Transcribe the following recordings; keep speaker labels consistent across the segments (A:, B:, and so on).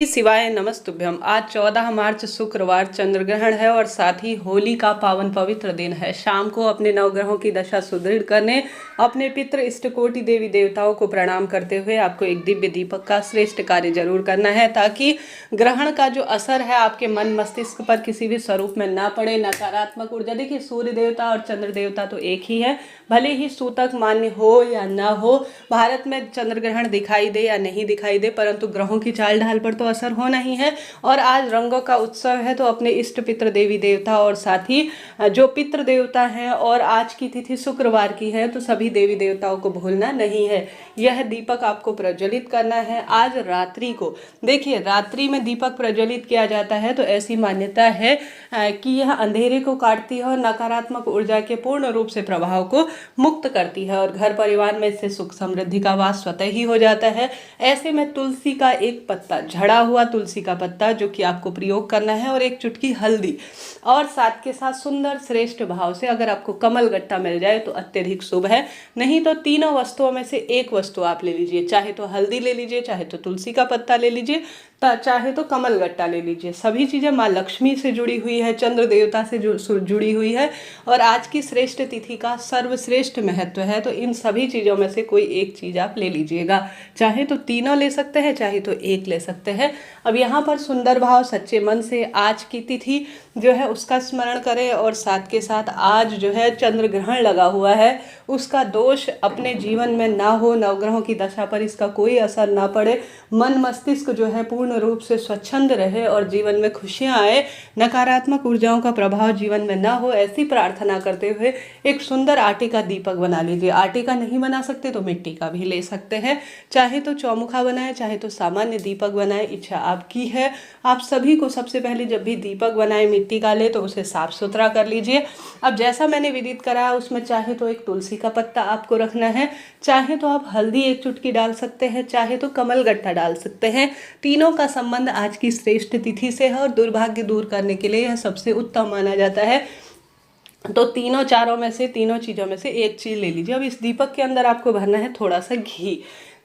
A: शिवाय नमस्तुभ्यम। आज 14 मार्च शुक्रवार चंद्र ग्रहण है और साथ ही होली का पावन पवित्र दिन है। शाम को अपने नवग्रहों की दशा सुदृढ़ करने अपने पितृ इष्ट कोटि देवी देवताओं को प्रणाम करते हुए आपको एक दिव्य दीपक का श्रेष्ठ कार्य जरूर करना है, ताकि ग्रहण का जो असर है आपके मन मस्तिष्क पर किसी भी स्वरूप में ना पड़े। नकारात्मक ऊर्जा, देखिए सूर्य देवता और चंद्र देवता तो एक ही है, भले ही सूतक मान्य हो या ना हो, भारत में चंद्र ग्रहण दिखाई दे या नहीं दिखाई दे, परंतु ग्रहों की चाल ढाल पर तो असर होना ही है। और आज रंगों का उत्सव है, तो अपने इष्ट पितृ देवी देवता और साथ ही जो पितृ देवता हैं, और आज की तिथि शुक्रवार की है, तो सभी देवी देवताओं को भूलना नहीं है। यह दीपक आपको प्रज्वलित करना है आज रात्रि को। देखिए, रात्रि में दीपक प्रज्वलित किया जाता है तो ऐसी मान्यता है कि यह अंधेरे को काटती है और नकारात्मक ऊर्जा के पूर्ण रूप से प्रभाव को मुक्त करती है, और घर परिवार में इससे सुख समृद्धि का वास स्वतः ही हो जाता है। ऐसे में तुलसी का एक पत्ता, झड़ा हुआ तुलसी का पत्ता जो कि आपको प्रयोग करना है, और एक चुटकी हल्दी, और साथ के साथ सुंदर श्रेष्ठ भाव से अगर आपको कमल गट्टा मिल जाए तो अत्यधिक शुभ है। नहीं तो तीनों वस्तुओं में से एक वस्तु आप ले लीजिए, चाहे तो हल्दी ले लीजिए, चाहे तो तुलसी का पत्ता ले लीजिए, चाहे तो कमल गट्टा ले लीजिए। सभी चीज़ें माँ लक्ष्मी से जुड़ी हुई है, चंद्र देवता से जुड़ी हुई है, और आज की श्रेष्ठ तिथि का सर्वश्रेष्ठ महत्व है। तो इन सभी चीज़ों में से कोई एक चीज़ आप ले लीजिएगा, चाहे तो तीनों ले सकते हैं, चाहे तो एक ले सकते हैं। अब यहाँ पर सुंदर भाव सच्चे मन से आज की तिथि जो है उसका स्मरण करें, और साथ के साथ आज जो है चंद्र ग्रहण लगा हुआ है, उसका दोष अपने जीवन में ना हो, नवग्रहों की दशा पर इसका कोई असर ना पड़े, मन मस्तिष्क जो है पूर्ण रूप से स्वच्छंद रहे और जीवन में खुशियां आए, नकारात्मक ऊर्जाओं का प्रभाव जीवन में ना हो, ऐसी प्रार्थना करते हुए एक सुंदर आटे का दीपक बना लीजिए। आटे का नहीं बना सकते तो मिट्टी का भी ले सकते हैं, चाहे तो चौमुखा बनाए, चाहे तो सामान्य दीपक बनाए, इच्छा आपकी है। आप सभी को सबसे पहले जब भी दीपक बनाए मिट्टी का ले तो उसे साफ सुथरा कर लीजिए। अब जैसा मैंने विदित कराया उसमें चाहे तो एक तुलसी का पत्ता आपको रखना है, चाहे तो आप हल्दी एक चुटकी डाल सकते हैं, चाहे तो कमल गट्टा डाल सकते हैं। तीनों का संबंध आज की श्रेष्ठ तिथि से है और दुर्भाग्य दूर करने के लिए यह सबसे उत्तम माना जाता है। तो तीनों चीज़ों में से एक चीज़ ले लीजिए। अब इस दीपक के अंदर आपको भरना है थोड़ा सा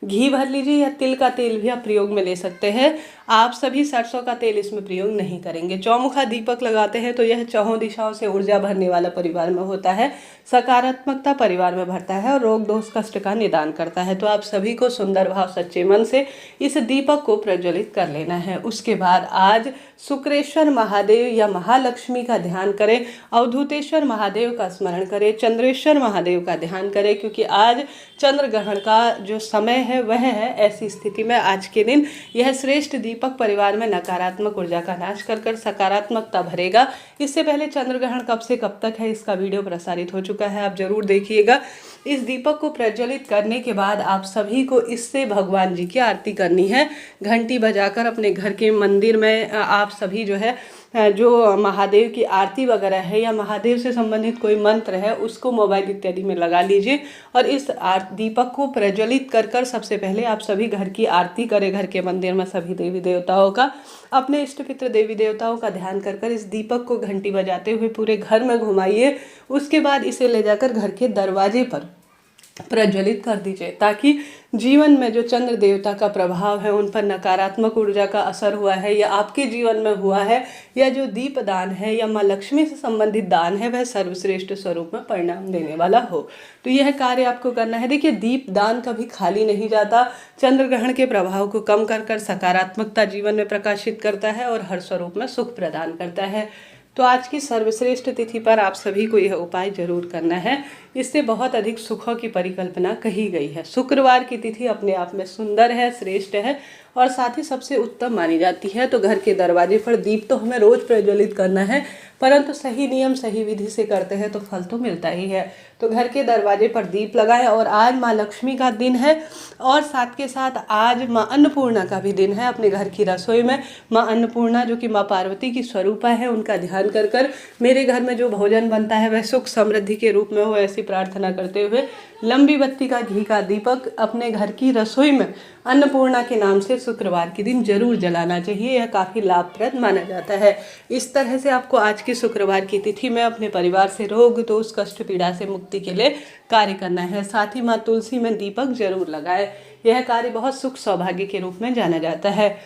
A: घी भर लीजिए, या तिल का तेल भी आप प्रयोग में ले सकते हैं। आप सभी सरसों का तेल इसमें प्रयोग नहीं करेंगे। चौमुखा दीपक लगाते हैं तो यह चौहों दिशाओं से ऊर्जा भरने वाला परिवार में होता है, सकारात्मकता परिवार में भरता है और रोग दोष कष्ट का निदान करता है। तो आप सभी को सुंदर भाव सच्चे मन से इस दीपक को प्रज्वलित कर लेना है। उसके बाद आज शुक्रेश्वर महादेव या महालक्ष्मी का ध्यान करें, अवधूतेश्वर महादेव का स्मरण करें, चंद्रेश्वर महादेव का ध्यान करें, क्योंकि आज चंद्र ग्रहण का जो समय है वह है। ऐसी स्थिति में आज के दिन यह श्रेष्ठ दीपक परिवार में नकारात्मक ऊर्जा का नाश कर सकारात्मकता भरेगा। इससे पहले चंद्र ग्रहण कब से कब तक है इसका वीडियो प्रसारित हो चुका है, आप जरूर देखिएगा। इस दीपक को प्रज्वलित करने के बाद आप सभी को इससे भगवान जी की आरती करनी है। घंटी बजाकर अपने घर के मंदिर में आप सभी जो है जो महादेव की आरती वगैरह है या महादेव से संबंधित कोई मंत्र है उसको मोबाइल इत्यादि में लगा लीजिए, और इस दीपक को प्रज्वलित कर सबसे पहले आप सभी घर की आरती करें। घर के मंदिर में सभी देवी देवताओं का, अपने इष्ट पितृ देवी देवताओं का ध्यान कर इस दीपक को घंटी बजाते हुए पूरे घर में घुमाइए। उसके बाद इसे ले जाकर घर के दरवाजे पर प्रज्वलित कर दीजिए, ताकि जीवन में जो चंद्र देवता का प्रभाव है, उन पर नकारात्मक ऊर्जा का असर हुआ है या आपके जीवन में हुआ है, या जो दीप दान है या माँ लक्ष्मी से संबंधित दान है, वह सर्वश्रेष्ठ स्वरूप में परिणाम देने वाला हो। तो यह कार्य आपको करना है। देखिए, दीप दान कभी खाली नहीं जाता, चंद्र ग्रहण के प्रभाव को कम कर सकारात्मकता जीवन में प्रकाशित करता है और हर स्वरूप में सुख प्रदान करता है। तो आज की सर्वश्रेष्ठ तिथि पर आप सभी को यह उपाय जरूर करना है, इससे बहुत अधिक सुखों की परिकल्पना कही गई है। शुक्रवार की तिथि अपने आप में सुंदर है, श्रेष्ठ है और साथ ही सबसे उत्तम मानी जाती है। तो घर के दरवाजे पर दीप तो हमें रोज प्रज्वलित करना है, परंतु सही नियम सही विधि से करते हैं तो फल तो मिलता ही है। तो घर के दरवाजे पर दीप लगाएं। और आज माँ लक्ष्मी का दिन है, और साथ के साथ आज माँ अन्नपूर्णा का भी दिन है। अपने घर की रसोई में माँ अन्नपूर्णा जो कि माँ पार्वती की स्वरूपा है, उनका ध्यान कर मेरे घर में जो भोजन बनता है वह सुख समृद्धि के रूप में हो, ऐसी प्रार्थना करते हुए लंबी बत्ती का घी का दीपक अपने घर की रसोई में अन्नपूर्णा के नाम से शुक्रवार के दिन जरूर जलाना चाहिए। यह काफ़ी लाभप्रद माना जाता है। इस तरह से आपको आज की शुक्रवार की तिथि में अपने परिवार से रोग दोष कष्ट पीड़ा से मुक्ति के लिए कार्य करना है। साथ ही माँ तुलसी में दीपक जरूर लगाए। यह कार्य बहुत सुख सौभाग्य के रूप में जाना जाता है।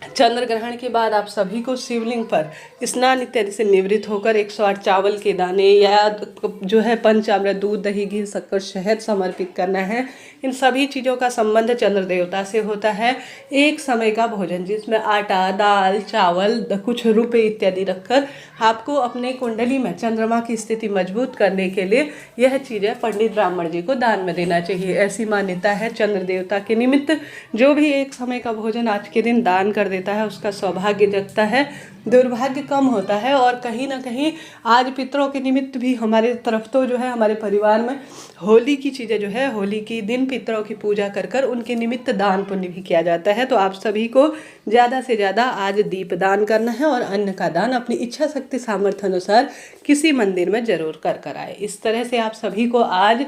A: चंद्र ग्रहण के बाद आप सभी को शिवलिंग पर स्नान इत्यादि से निवृत्त होकर 108 चावल के दाने या जो है पंचामृत, दूध, दही, घी, शक्कर, शहद समर्पित करना है। इन सभी चीज़ों का संबंध चंद्र देवता से होता है। एक समय का भोजन जिसमें आटा, दाल, चावल, कुछ रुपए इत्यादि रखकर आपको अपने कुंडली में चंद्रमा की स्थिति मजबूत करने के लिए यह चीज़ें पंडित ब्राह्मण जी को दान में देना चाहिए। ऐसी मान्यता है। चंद्र देवता के निमित्त जो भी एक समय का भोजन आज के दिन दान कर देता है उसका सौभाग्य जगता है, दुर्भाग्य कम होता है। और कहीं ना कहीं आज पितरों के निमित्त भी हमारे तरफ तो जो है हमारे परिवार में होली की चीज़ें जो है होली के दिन पितरों की पूजा कर कर उनके निमित्त दान पुण्य भी किया जाता है। तो आप सभी को ज़्यादा से ज़्यादा आज दीप दान करना है और अन्न का दान अपनी इच्छा शक्ति सामर्थ्य अनुसार किसी मंदिर में जरूर कर आए। इस तरह से आप सभी को आज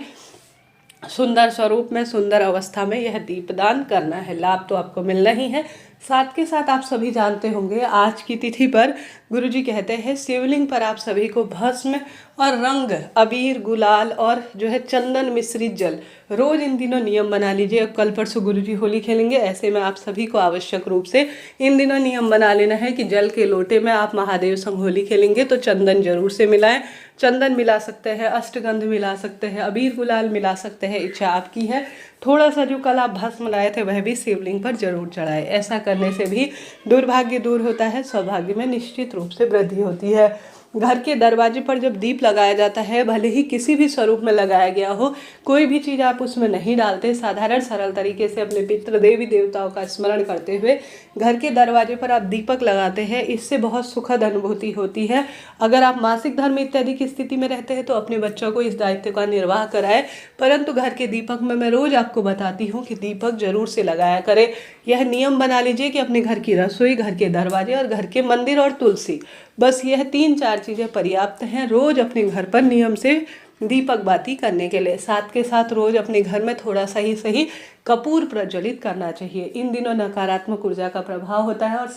A: सुंदर स्वरूप में, सुंदर अवस्था में यह दीपदान करना है। लाभ तो आपको मिलना ही है। साथ के साथ आप सभी जानते होंगे आज की तिथि पर गुरुजी कहते हैं शिवलिंग पर आप सभी को भस्म और रंग, अबीर, गुलाल और जो है चंदन मिश्रित जल रोज इन दिनों नियम बना लीजिए। अब कल परसों गुरुजी होली खेलेंगे, ऐसे में आप सभी को आवश्यक रूप से इन दिनों नियम बना लेना है कि जल के लोटे में आप महादेव संग होली खेलेंगे तो चंदन जरूर से मिलाएं। चंदन मिला सकते हैं, अष्टगंध मिला सकते हैं, अबीर गुलाल मिला सकते हैं, इच्छा आपकी है। थोड़ा सा जो कल आप भस्म लाए थे वह भी शिवलिंग पर जरूर चढ़ाए। ऐसा करने से भी दुर्भाग्य दूर होता है, सौभाग्य में निश्चित रूप से वृद्धि होती है। घर के दरवाजे पर जब दीप लगाया जाता है, भले ही किसी भी स्वरूप में लगाया गया हो, कोई भी चीज़ आप उसमें नहीं डालते, साधारण सरल तरीके से अपने पितृ देवी देवताओं का स्मरण करते हुए घर के दरवाजे पर आप दीपक लगाते हैं, इससे बहुत सुखद अनुभूति होती है। अगर आप मासिक धर्म इत्यादि की स्थिति में रहते हैं तो अपने बच्चों को इस दायित्व का निर्वाह कराएं, परंतु घर के दीपक में मैं रोज आपको बताती हूँ कि दीपक जरूर से लगाया करें। यह नियम बना लीजिए कि अपने घर की रसोई, घर के दरवाजे और घर के मंदिर और तुलसी, बस यह 3-4 चीज़ें पर्याप्त हैं रोज अपने घर पर नियम से दीपक बाती करने के लिए। साथ के साथ रोज अपने घर में थोड़ा सा ही सही कपूर प्रज्वलित करना चाहिए। इन दिनों नकारात्मक ऊर्जा का प्रभाव होता है और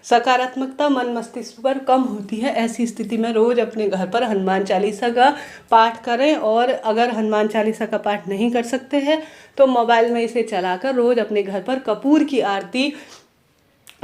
A: सकारात्मकता मन मस्तिष्क पर कम होती है। ऐसी स्थिति में रोज अपने घर पर हनुमान चालीसा का पाठ करें, और अगर हनुमान चालीसा का पाठ नहीं कर सकते हैं तो मोबाइल में इसे चलाकर रोज अपने घर पर कपूर की आरती,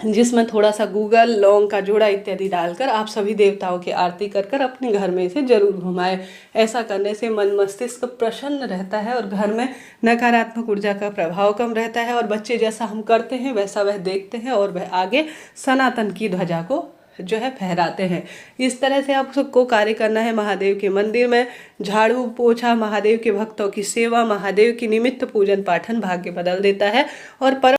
A: जिसमें थोड़ा सा गूगल, लौंग का जोड़ा इत्यादि डालकर आप सभी देवताओं की आरती कर कर अपने घर में इसे जरूर घुमाएं। ऐसा करने से मन मस्तिष्क प्रसन्न रहता है और घर में नकारात्मक ऊर्जा का प्रभाव कम रहता है, और बच्चे जैसा हम करते हैं वैसा वह देखते हैं और वह आगे सनातन की ध्वजा को जो है फहराते हैं। इस तरह से आप सबको कार्य करना है। महादेव के मंदिर में झाड़ू पोछा, महादेव के भक्तों की सेवा, महादेव की निमित्त पूजन पाठन भाग्य बदल देता है और